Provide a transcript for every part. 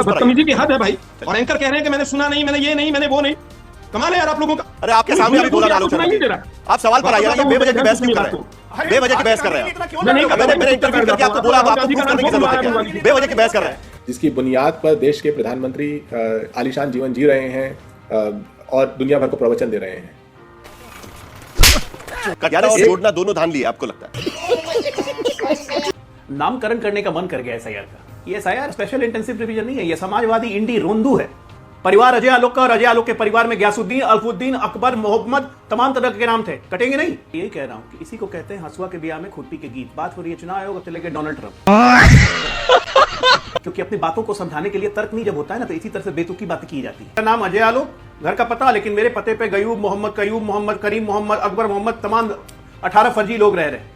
पर बदतमीजी की हद है भाई। और एंकर कह रहे हैं कि मैंने सुना नहीं, मैंने ये नहीं, मैंने वो नहीं। कमाल है यार आप लोगों का। अरे आपके सामने अभी बोला आलोचना नहीं दे रहा। आप सवाल पर आइए, ये बेवजह की बहस क्यों कर रहे हैं? बेवजह की बहस कर रहे हैं। मैंने इंटरव्यू करके आपको बोला, आपको प्रूफ करने की जरूरत है क्या? बेवजह की बहस कर रहे हैं। जिसकी बुनियाद पर देश के प्रधानमंत्री आलीशान जीवन जी रहे हैं और दुनिया भर को प्रवचन दे रहे हैं। कटना और जोड़ना दोनों धांधली है, आपको लगता है? नामकरण करने का मन कर गया एसआईआर का। ये एसआईआर स्पेशल इंटेंसिव रिवीजन नहीं है, ये समाजवादी इंडी रोंदू है। परिवार अजय आलोक का और अजय आलोक के परिवार में गयासुद्दीन, अल्फुद्दीन, अकबर, मोहम्मद तमाम तरह के नाम थे। कटेंगे नहीं। यही कह रहा हूं कि इसी को कहते हैं हंसुआ के ब्याह में खुरपी के गीत। बात हो रही है चुनाव आयोग, चले गए डोनाल्ड ट्रंप। क्योंकि अपनी बातों को समझाने के लिए तर्क नहीं जब होता है ना, तो इसी तरह से बेतुकी बातें की जाती है। मेरा नाम अजय आलोक, घर का पता, लेकिन मेरे पते पे गयूब मोहम्मद, कयूब मोहम्मद, करीम मोहम्मद, अकबर मोहम्मद, तमाम 18 फर्जी लोग रह रहे।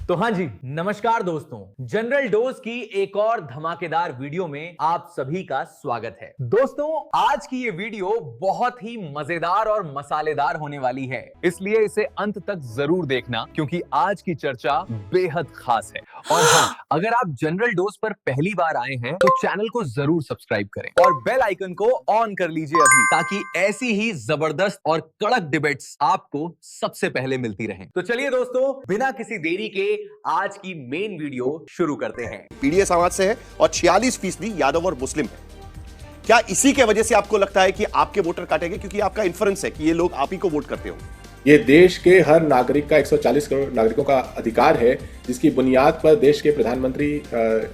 तो हाँ जी, नमस्कार दोस्तों, जनरल डोज की एक और धमाकेदार वीडियो में आप सभी का स्वागत है। दोस्तों, आज की ये वीडियो बहुत ही मजेदार और मसालेदार होने वाली है, इसलिए इसे अंत तक जरूर देखना, क्योंकि आज की चर्चा बेहद खास है। और हाँ, अगर आप जनरल डोज पर पहली बार आए हैं तो चैनल को जरूर सब्सक्राइब करें और बेल आइकन को ऑन कर लीजिए अभी, ताकि ऐसी ही जबरदस्त और कड़क डिबेट्स आपको सबसे पहले मिलती रहें। तो चलिए दोस्तों, बिना किसी देरी के आज की मेन वीडियो शुरू करते हैं। पीडीए समाज से है और 46% यादव और मुस्लिम है। क्या इसी के वजह से आपको लगता है कि आपके वोटर काटेंगे? क्योंकि आपका इन्फ्रेंस है कि ये लोग आप ही को वोट करते हो। ये देश के हर नागरिक का 140 करोड़ नागरिकों का अधिकार है, जिसकी बुनियाद पर देश के प्रधानमंत्री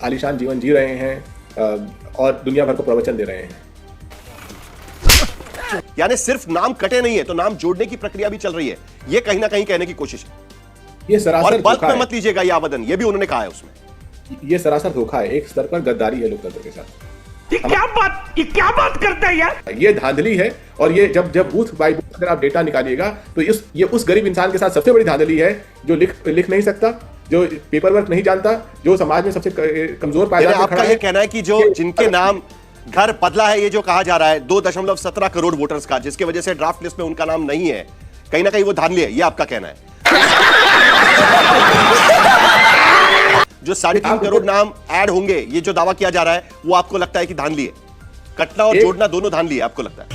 आलीशान जीवन जी रहे हैं और दुनिया भर को प्रवचन दे रहे हैं। यानी सिर्फ नाम कटे नहीं है, तो नाम जोड़ने की प्रक्रिया भी चल रही है। ये कहीं ना कहीं कहने की कोशिश है। ये सरासर और बल्क धोखा में है। मत लीजिएगा ये आवेदन, ये भी उन्होंने कहा है उसमें। ये सरासर धोखा है, एक स्तर पर गद्दारी है लोकतंत्र के साथ। ये क्या बात करता है यार? ये धांधली है। और ये जब बूथ बाय बूथ अगर आप डेटा निकालिएगा तो ये उस गरीब इंसान के साथ सबसे बड़ी धांधली है, जो लिख नहीं सकता, जो पेपर वर्क नहीं जानता, जो समाज में सबसे कमजोर पाया जाता है। आपका ये कहना है कि जो जिनके नाम घर बदला है, ये जो कहा जा रहा है 2.17 करोड़ वोटर्स का, जिसकी वजह से ड्राफ्ट लिस्ट में उनका नाम नहीं है, कहीं ना कहीं वो धांधली है, ये आपका कहना है। जो 3.5 करोड़ नाम ऐड होंगे, ये जो दावा किया जा रहा है, वो आपको लगता है कि धांधली है? कटना और जोड़ना दोनों धांधली है, आपको लगता है?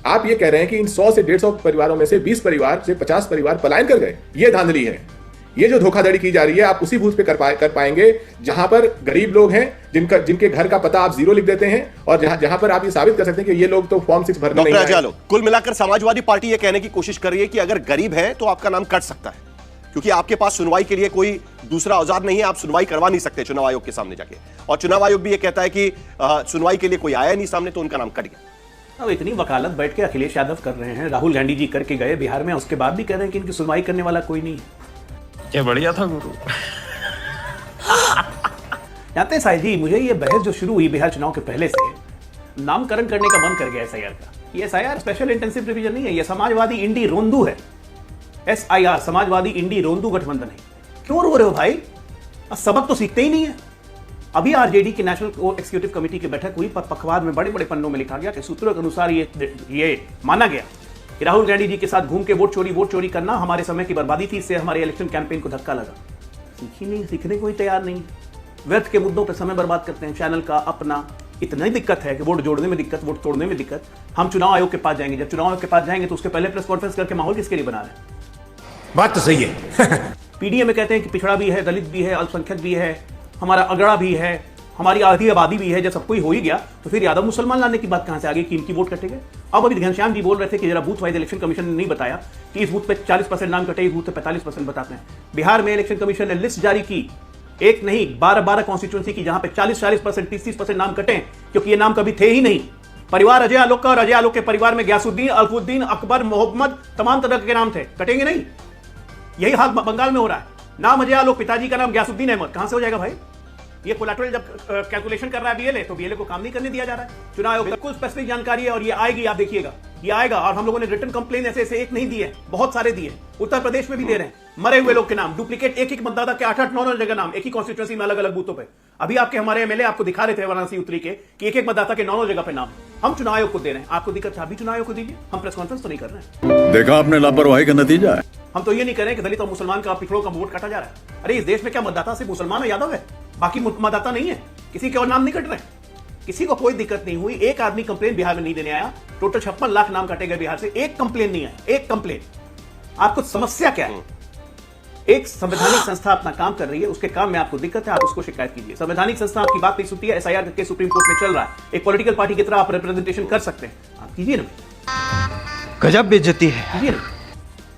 आप ये कह रहे हैं कि इन 100 से 150 परिवारों में से 20 परिवार से 50 परिवार पलायन कर गए, ये धांधली है। ये जो धोखाधड़ी की जा रही है, आप उसी बूथ पे कर पाएंगे जहां पर गरीब लोग हैं, जिनके घर का पता आप 0 लिख देते हैं, और जहां पर आप ये साबित कर सकते हैं कि ये लोग तो फॉर्म 6 भरने नहीं आए। कुल मिलाकर समाजवादी पार्टी ये कहने की कोशिश कर रही है कि अगर गरीब है तो आपका नाम कट सकता है, क्योंकि आपके पास सुनवाई के लिए कोई दूसरा औजार नहीं है, आप सुनवाई करवा नहीं सकते चुनाव आयोग के सामने जाके। और चुनाव आयोग भी ये कहता है कि सुनवाई के लिए कोई आया नहीं सामने, तो उनका नाम कट गया। अब इतनी वकालत बैठ के अखिलेश यादव कर रहे हैं, राहुल गांधी जी करके गए बिहार में, उसके बाद भी कह रहे हैं कि इनकी सुनवाई करने वाला कोई नहीं। क्या बढ़िया था गुरु। जानते हैं साहिब जी, मुझे ये बहस जो शुरू हुई बिहार चुनाव के पहले से, नामकरण करने का मन कर गया एसआईआर का। ये एसआईआर स्पेशल इंटेंसिव रिवीजन नहीं है, ये समाजवादी इंडी रोंदू है। एसआईआर समाजवादी इंडी रोंदू गठबंधन है। क्यों रो रहे हो भाई? सबक तो सीखते ही नहीं है। अभी आरजेडी की नेशनल एग्जीक्यूटिव कमेटी की बैठक हुई, पर पखवार में बड़े बड़े पन्नों में लिखा गया कि सूत्रों के अनुसार ये माना गया कि राहुल गांधी जी के साथ घूम के वोट चोरी करना हमारे समय की बर्बादी थी, इससे हमारे इलेक्शन कैंपेन को धक्का लगा। सीखने को ही तैयार नहीं। व्यर्थ के मुद्दों पर समय बर्बाद करते हैं। चैनल का अपना इतना ही दिक्कत है कि वोट जोड़ने में दिक्कत, वोट तोड़ने में दिक्कत। हम चुनाव आयोग के पास जाएंगे, जब चुनाव आयोग के पास जाएंगे तो उसके पहले प्रेस कॉन्फ्रेंस करके माहौल किसके लिए बना रहे हैं? बात तो सही है। पीडीए में कहते हैं कि पिछड़ा भी है, दलित भी है, अल्पसंख्यक भी है, हमारा अगड़ा भी है, हमारी आधी आबादी भी है। जब सब कोई हो ही गया तो फिर यादव मुसलमान लाने की बात कहां से आ गई कि इनकी वोट कटेंगे? अब अभी घनश्याम जी बोल रहे थे कि जरा बूथ वाइज इलेक्शन कमीशन ने नहीं बताया कि इस बूथ पे 40% नाम कटे, इस बूथ पे 45% बताते हैं। बिहार में इलेक्शन कमीशन ने लिस्ट जारी की, एक नहीं 12 कॉन्स्टिट्यूंसी की, जहां पे 40% 30% नाम कटे, क्योंकि ये नाम कभी थे ही नहीं। परिवार अजय आलोक का और अजय आलोक के परिवार में गयासुद्दीन, अल्फुद्दीन, अकबर, मोहम्मद तमाम तरह के नाम थे। कटेंगे नहीं। यही हाल बंगाल में हो रहा है। नाम अजय आलोक, पिताजी का नाम गयासुद्दीन अहमद, कहां से हो जाएगा भाई? ये कोलैटरल जब कैलकुलेशन कर रहा है बीएलए, तो बीएलए को काम नहीं करने दिया जा रहा है। चुनाव आयोग बिल्कुल स्पेसिफिक जानकारी है और ये आएगी, आप देखिएगा, ये आएगा। और हम लोगों ने रिटन कंप्लेन ऐसे एक नहीं दी है, बहुत सारे दिए। उत्तर प्रदेश में भी दे रहे हैं, मरे हुए लोग के नाम, डुप्लीकेट एक मतदाता के 8-8 9 जगह नाम, एक ही कॉन्स्टिट्यूंसी में अलग अलग बूथों पे। अभी आपके हमारे एमएलए आपको दिखा रहे थे वाराणसी उत्तरी के कि एक मतदाता के 9 जगह पे नाम। हम चुनाव आयोग को दे रहे हैं, आपको दिक्कत है, चुनाव आयोग को दीजिए। हम प्रेस कॉन्फ्रेंस तो नहीं कर रहे हैं। देखा आपने लापरवाही का नतीजा है। हम तो ये नहीं कर रहे हैं कि दलित और मुसलमान का पिछड़ों का वोट काटा जा रहा है। अरे इस देश में क्या मतदाता सिर्फ मुसलमान और यादव है? बाकी मतदाता नहीं है? किसी के और नाम नहीं कट रहे, किसी को कोई दिक्कत नहीं हुई। एक आदमी कंप्लेन बिहार में नहीं देने आया, टोटल 56 लाख नाम काटे गए बिहार से, एक कंप्लेन नहीं आया, एक कंप्लेन। आपको समस्या क्या है? एक संवैधानिक संस्था अपना काम कर रही है, उसके काम में आपको दिक्कत है, आप उसको शिकायत कीजिए। संवैधानिक संस्था आपकी बात नहीं सुनती है, एसआईआर के सुप्रीम कोर्ट में चल रहा है, एक पॉलिटिकल पार्टी की तरह आप रिप्रेजेंटेशन कर सकते हैं, आप कीजिए ना। गजब बेइज्जती है। कीजिए ना।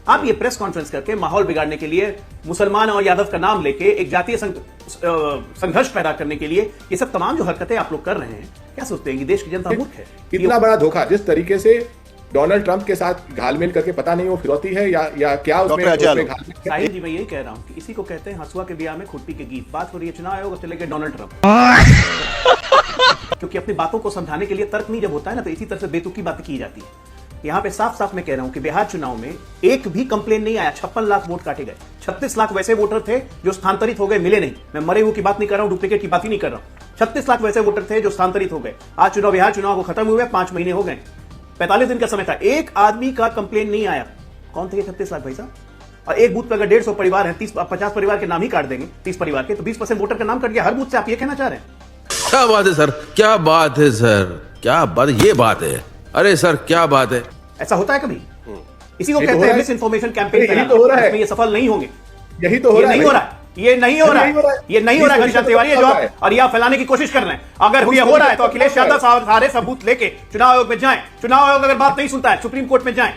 आप ये प्रेस कॉन्फ्रेंस करके माहौल बिगाड़ने के लिए, मुसलमान और यादव का नाम लेके एक जातीय संघर्ष पैदा करने के लिए ये सब तमाम जो हरकतें आप लोग कर रहे हैं, क्या सोचते हैं कि देश की जनता मूर्ख है? इतना बड़ा धोखा, जिस तरीके से डोनाल्ड ट्रंप के साथ घालमेल करके, पता नहीं वो फिरौती है या क्या उसमें घालमेल। साहिल जी, मैं यही कह रहा हूं कि इसी को कहते हैं हंसुआ के ब्याह में खुरपी के गीत। बात हो रही है चुनाव आयोग और चले गए डोनाल्ड ट्रंप। क्योंकि अपनी बातों को समझाने के लिए तर्क नहीं जब होता है ना, तो इसी तरह से बेतुकी बातें की जाती है। यहां पे साफ साफ मैं कह रहा हूं कि बिहार चुनाव में एक भी कंप्लेन नहीं आया, 56 लाख वोट काटे गए। 36 लाख वैसे वोटर थे जो स्थानांतरित हो गए, मिले नहीं। मैं मरे हुए की बात नहीं कर रहा हूं, डुप्लीकेट की बात ही नहीं कर रहा हूं। 36 लाख वैसे वोटर थे जो स्थानांतरित हो गए। आज चुनाव, बिहार चुनाव को खत्म हुए 5 महीने हो गए, 45 दिन का समय था, एक आदमी का कंप्लेन नहीं आया। कौन थे ये 36 लाख भाई साहब? और एक बूथ पर अगर 150 परिवार है, 50 परिवार के नाम ही काट देंगे, 30 परिवार के, तो 20% वोटर का नाम कट गया हर बूथ से। आप ये कहना चाह रहे हैं? क्या बात है सर, क्या बात है सर, क्या बात, ये बात है। अरे सर क्या बात है। ऐसा होता है कभी? इसी को कहते हैं मिस इन्फॉर्मेशन कैंपेन। यही तो हो रहा है, ये सफल नहीं होंगे। यही तो हो रहा है, नहीं हो रहा है, ये नहीं हो रहा है, ये नहीं हो रहा है घनश्याम तिवारी, जो आप और ये आप फैलाने की कोशिश कर रहे हैं। अगर ये हो रहा है तो अखिलेश यादव सारे सबूत लेके चुनाव आयोग में जाएं। चुनाव आयोग अगर बात नहीं सुनता है, सुप्रीम कोर्ट में जाएं।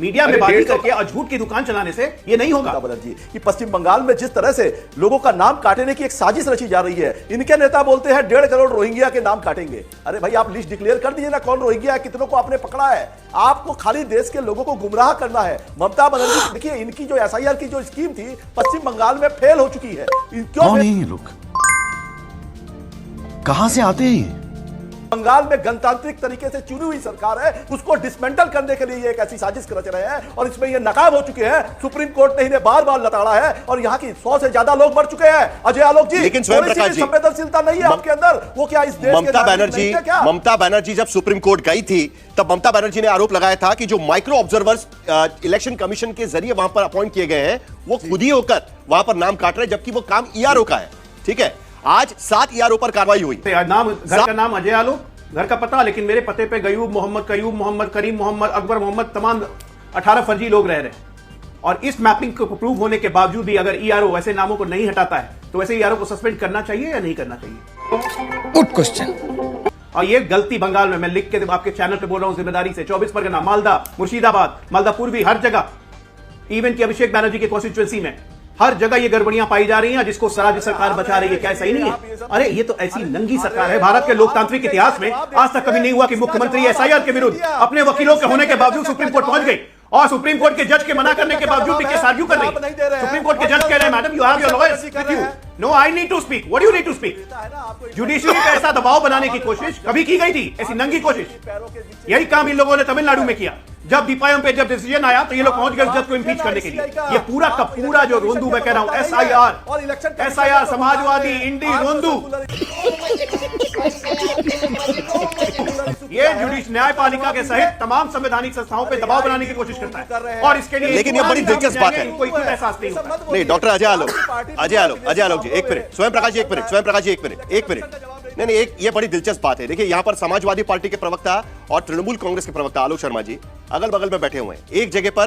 मीडिया में बात करके और झूठ की दुकान चलाने से ये नहीं होगा। बनर्जी कि पश्चिम बंगाल में जिस तरह से लोगों का नाम काटने की एक साजिश रची जा रही है, इनके नेता बोलते हैं 1.5 करोड़ रोहिंग्या के नाम काटेंगे। अरे भाई, आप लिस्ट डिक्लेयर कर दीजिए ना, कौन रोहिंग्या है, कितनों को आपने पकड़ा है। आपको खाली देश के लोगों को गुमराह करना है। ममता बनर्जी, देखिए इनकी जो एसआईआर की जो स्कीम थी पश्चिम बंगाल में फेल हो चुकी है। क्यों कौन है ये लोग, कहां से आते हैं? बंगाल में गणतांत्रिक तरीके से चुनी हुई सरकार है, उसको डिसमेंटल करने के लिए ये एक ऐसी साजिश रच रहे हैं और इसमें ये नाकाम हो चुके हैं। सुप्रीम कोर्ट ने इन्हें बार बार लताड़ा है और यहाँ की 100 से ज्यादा लोग मर चुके हैं। अजय आलोक जी, लेकिन स्वयं प्रकाश जी, संवेदनशीलता नहीं है आपके अंदर, वो क्या इस देश के ममता बनर्जी जब सुप्रीम कोर्ट गई थी तब ममता बनर्जी ने आरोप लगाया था कि जो माइक्रो ऑब्जर्वर्स इलेक्शन कमीशन के जरिए वहां पर अपॉइंट किए गए हैं, वो खुद ही होकर वहां पर नाम काट रहे हैं, जबकि वो काम ईआरओ का है। ठीक है, आज 7 ईआरओ पर कार्रवाई हुई। नाम, घर का नाम अजय आलोक, घर का पता, लेकिन मेरे पते पे गयूब मोहम्मद, कयूब मोहम्मद, करीम मोहम्मद, अकबर मोहम्मद, तमाम 18 फर्जी लोग रह रहे हैं। और इस मैपिंग को प्रूव होने के बावजूद भी अगर ईआरओ वैसे नामों को नहीं हटाता है, तो वैसे ईआरओ को सस्पेंड करना चाहिए या नहीं करना चाहिए? Good question. और ये गलती बंगाल में, मैं लिख के आपके चैनल पे बोल रहा हूं जिम्मेदारी से, 24 परगना, मालदा, मुर्शिदाबाद, मालदा पूर्वी, हर जगह, इवन की अभिषेक बैनर्जी के कॉन्स्टिट्यूएंसी में हर जगह ये गड़बड़ियां पाई जा रही हैं, जिसको राज्य सरकार बचा रही है। क्या सही नहीं है? अरे ये तो ऐसी नंगी सरकार है। भारत के लोकतांत्रिक इतिहास में आज तक कभी नहीं हुआ कि मुख्यमंत्री एसआईआर के विरुद्ध अपने वकीलों के होने के बावजूद सुप्रीम कोर्ट पहुंच गई और सुप्रीम कोर्ट के जज के मना करने के बावजूद भी केस आर्ग्यू कर रही है। सुप्रीम कोर्ट के जज कह रहे हैं, madam you have your lawyers with you, no I need to speak, what do you need to speak. Judiciary पे ऐसा दबाव बनाने की कोशिश कभी की गई थी? ऐसी नंगी कोशिश। यही काम इन लोगों ने तमिलनाडु में किया। जब दीपायम पे जब डिसीजन आया तो ये लोग पहुंच गए जज को इम्पीच करने के लिए। ये पूरा का पूरा जो रोंदू मैं कह रहा हूं, एसआईआर, समाजवादी, इंडी रोंदू, ये जुडिशरी न्यायपालिका के सहित तमाम संवैधानिक संस्थाओं पे दबाव बनाने की कोशिश करता है। और इसके लिए लेकिन ये बड़ी दिलचस्प बात है, कोई खुद एहसास नहीं होता। नहीं, डॉक्टर अजय आलोक जी, एक मिनट, स्वयं प्रकाश जी, एक मिनट। नहीं, ये बड़ी दिलचस्प बात है। देखिए, यहां पर समाजवादी पार्टी के प्रवक्ता और तृणमूल कांग्रेस के प्रवक्ता आलोक शर्मा जी अगल बगल में बैठे हुए हैं। एक जगह पर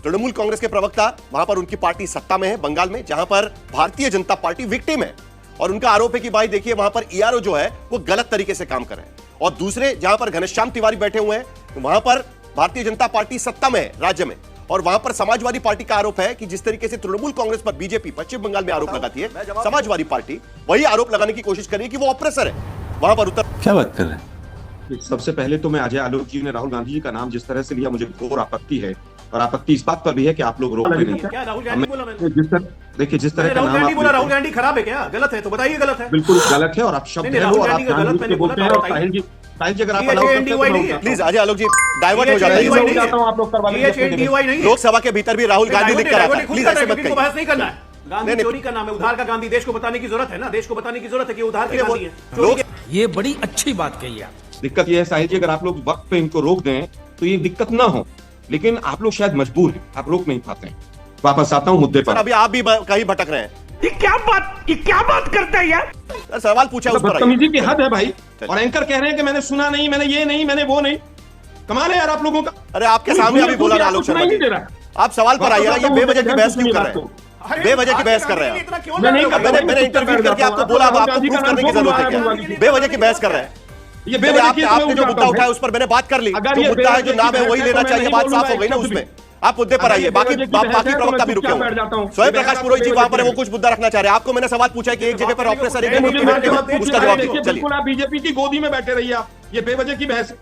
तृणमूल कांग्रेस के प्रवक्ता, वहां पर उनकी पार्टी सत्ता में है बंगाल में, जहां पर भारतीय जनता पार्टी विक्टिम है और उनका आरोप है कि भाई देखिए वहां पर ईआरओ जो है वो गलत तरीके से काम कर रहे हैं। और दूसरे जहां पर घनश्याम तिवारी बैठे हुए हैं, वहां पर भारतीय जनता पार्टी सत्ता में है राज्य में, और वहां पर समाजवादी पार्टी का आरोप है कि जिस तरीके से तृणमूल कांग्रेस पर बीजेपी पश्चिम बंगाल में आरोप लगाती है, समाजवादी पार्टी वही आरोप लगाने की कोशिश कर रही है कि वो ऑपरेसर है वहां पर उत्तर। क्या बात कर रहे हैं? सबसे पहले तो मैं अजय आलोक जी ने राहुल गांधी जी का नाम जिस तरह से लिया, मुझे घोर आपत्ति है। और आपत्ति इस बात पर भी है कि आप लोग रोक रहे नहीं। क्या राहुल गांधी बोला मैंने? देखिए जिस तरह का राहुल नाम गांधी बोला, आप राहुल गांधी खराब है क्या? गलत है तो बताइए गलत है। बिल्कुल गलत है और आप शब्द नहीं, है राहुल वो, और आप गांधी का गलत मैंने बोलते हैं। बोला, और साहिल जी अगर आप प्लीज अजय आलोक जी डाइवर्ट हो जाता है। लोकसभा के भीतर भी राहुल गांधी लिख कर आता है। प्लीज ऐसे मत करिए। बहस नहीं करना है। गांधी चोरी का नाम है, उधार का गांधी। देश को बताने की जरूरत है ना, देश को बताने की जरूरत है कि उधार के गांधी है। ये बड़ी अच्छी बात कही आप। दिक्कत यह है साहिल जी, अगर आप लोग वक्त पे इनको रोक दें तो ये दिक्कत ना हो, लेकिन आप लोग शायद मजबूर हैं, आप रोक नहीं पाते हैं। वापस आता हूं मुद्दे पर। अभी आप भी कहीं भटक रहे हैं। ये क्या बात करता है यार? सर, सवाल पूछा उस पर आइए। बदतमीजी की हद है भाई। और एंकर कह रहे हैं कि मैंने सुना नहीं, मैंने ये नहीं, मैंने वो नहीं। कमाल है यार आप लोगों का। अरे आपके सामने अभी बोला ना आलोक शर्मा जी, आप सवाल पर आइए ना, ये बेवजह की बहस क्यों कर रहे हैं? बेवजह की बहस कर रहे हैं। मैंने इंटरव्यू करके आपको बोला, अब आपको प्रूफ करने की जरूरत है क्या? बेवजह की बहस कर रहे हैं। ये चलिए, आपने जो मुद्दा उठाया उस पर मैंने बात कर ली, जो मुद्दा है, जो नाम है वही लेना चाहिए, बात साफ हो गई ना उसमें। आप मुद्दे पर आइए, बाकी प्रवक्ता भी रुके हुए। स्वयं प्रकाश पुरोहित जी वहां पर है, वो कुछ मुद्दा रखना चाह रहे हैं। आपको मैंने सवाल पूछा है कि एक जगह पर ऑपरेशन उसका जवाब दीजिए। चलिए, बिल्कुल आप बीजेपी की गोदी में बैठे रहिए आप। ये बेवजह की बहस।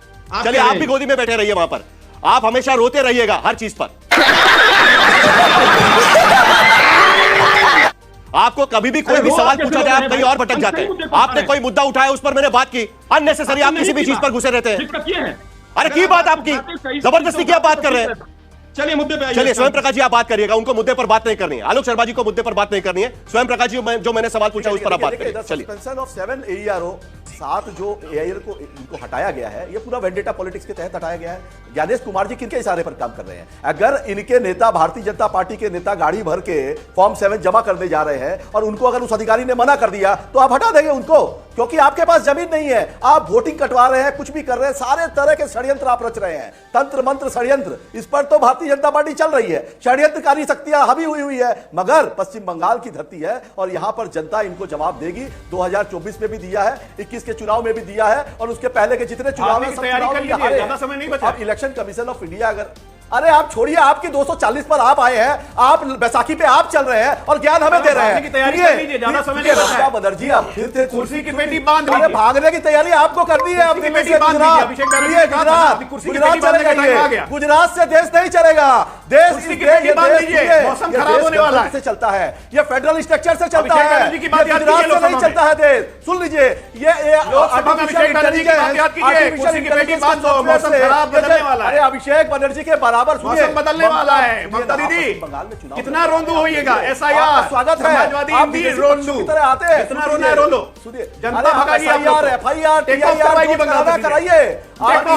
चलिए आप भी गोदी में बैठे रहिए वहां पर। आप हमेशा रोते रहिएगा हर चीज पर। आपको कभी भी कोई भी सवाल पूछा जाए आप कहीं और भटक जाते हैं। आपने कोई मुद्दा उठाया, उस पर मैंने बात की, अननेसेसरी आप किसी भी चीज पर घुसे रहते हैं। अरे की बात आपकी, जबरदस्ती क्या बात कर रहे हैं? चलिए मुद्दे पे आइए। चलिए स्वयं प्रकाश जी आप बात करिएगा, उनको मुद्दे पर बात नहीं करनी है। आलोक शर्मा जी को मुद्दे पर बात नहीं करनी है। स्वयं प्रकाश जी जो मैंने सवाल पूछा उस पर आप बात करिए। चलिए, सस्पेंशन ऑफ 7 AERO, 7 जो AER को इनको हटाया गया है, ये पूरा वेंडेटा पॉलिटिक्स के तहत हटाया गया है। ज्ञानेश कुमार जी किनके इशारे पर काम कर रहे हैं? अगर इनके नेता, भारतीय जनता पार्टी के नेता गाड़ी भर के फॉर्म 7 जमा करने जा रहे हैं और उनको अगर उस अधिकारी ने मना कर दिया तो आप हटा देंगे उनको, क्योंकि आपके पास जमीन नहीं है। आप वोटिंग कटवा रहे हैं, कुछ भी कर रहे हैं, सारे तरह के षड्यंत्र आप रच रहे हैं, तंत्र मंत्र षड्यंत्र। इस पर तो भारतीय जनता पार्टी चल रही है, षड्यंत्रकारी शक्तियां हावी हुई है, मगर पश्चिम बंगाल की धरती है और यहां पर जनता इनको जवाब देगी। 2024 में भी दिया है, 21 के चुनाव में भी दिया है, और उसके पहले के जितने चुनाव हैं, सब चुनाव में हारे हैं। ज्यादा समय नहीं बचा। अब इलेक्शन कमीशन ऑफ इंडिया अगर, अरे आप छोड़िए, आपकी 240 पर आप आए हैं, आप बैसाखी पे आप चल रहे हैं और ज्ञान हमें दे रहे हैं। ज्यादा समय नहीं बचा। बनर्जी आप फिर से कुर्सी की पेटी बांध अरे भागने की तैयारी आपको करनी है। अपनी पेटी से बांध गुजरात, दीजिए, अभिषेक बनर्जी ने कहा था ना, अपनी कुर्सी की गुजरात पेटी बांधने का चलेगा टाइम आ ये। गया। गुजरात से देश नहीं चलेगा। देश कुर्सी की पेटी बांध दीजिए, मौसम खराब होने वाला है। से चलता है, ये फेडरल स्ट्रक्चर से चलता अभिषेक है, बनर्जी की बात याद गुजरात कीजिए से नहीं चलता है देश। सुन लीजिए, ये लोकसभा में अभिषेक बनर्जी की बात याद कीजिए, कुर्सी की पेटी बांध दो, मौसम खराब बदलने वाला है। अरे अभिषेक बनर्जी के बराबर मौसम बदलने वाला है। ममता दीदी, कितना रोंदू होइएगा? SIR, स्वागत है, समाजवादी हिंदी रोंदू की तरह आते हैं। कितना रोना है, रो लो। सुनिए, जनता भगाइए आप लोग को। FIR, टेक ऑफ करवाइए बंगाल से। कराइए।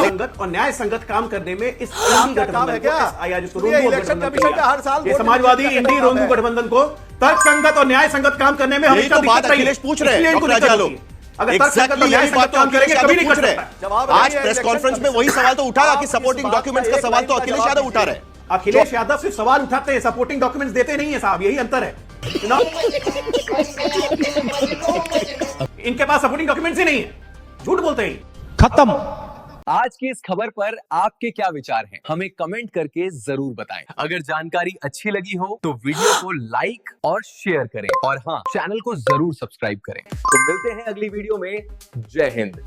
संगत और न्याय संगत काम करने में इस इंडी काम है गठबंधन क्या? को, SIR जिसको ये रोंदू इलेक्शन गठबंधन कमीशन का हर किया, साल ये वोट समाजवादी देने का इंडी काम रोंदू है। गठबंधन को तर्क संगत और न्याय संगत काम करने में यही हमेशा तो बात दिक्कत रही है। अखिलेश पूछ रहे हैं, इसलिए इनको डॉक्टर दिक्कत राजा होती है। अगर तर्क संगत और न्याय यही बात संगत तो काम अखिलेश करेंगे कभी यादव नहीं पूछ कर रहे सकता। जवाब हैं। आज रही है प्रेस इलेक्शन कॉन्फ्रेंस में कमीशन। वही सवाल तो उठाया आप कि इस सपोर्टिंग बात का डॉक्यूमेंट्स का एक सवाल तो लाइन का अखिलेश जवाब यादव उठा दीजिए। रहे हैं। अखिलेश यादव सिर्फ सवाल उठाते हैं, सपोर्टिंग डॉक्यूमेंट्स देते नहीं है साहब, यही अंतर है। इनके पास सपोर्टिंग डॉक्यूमेंट्स ही नहीं है, झूठ बोलते हैं। खत्म। आज की इस खबर पर आपके क्या विचार हैं? हमें कमेंट करके जरूर बताएं। अगर जानकारी अच्छी लगी हो तो वीडियो को लाइक और शेयर करें, और हाँ, चैनल को जरूर सब्सक्राइब करें। तो मिलते हैं अगली वीडियो में। जय हिंद।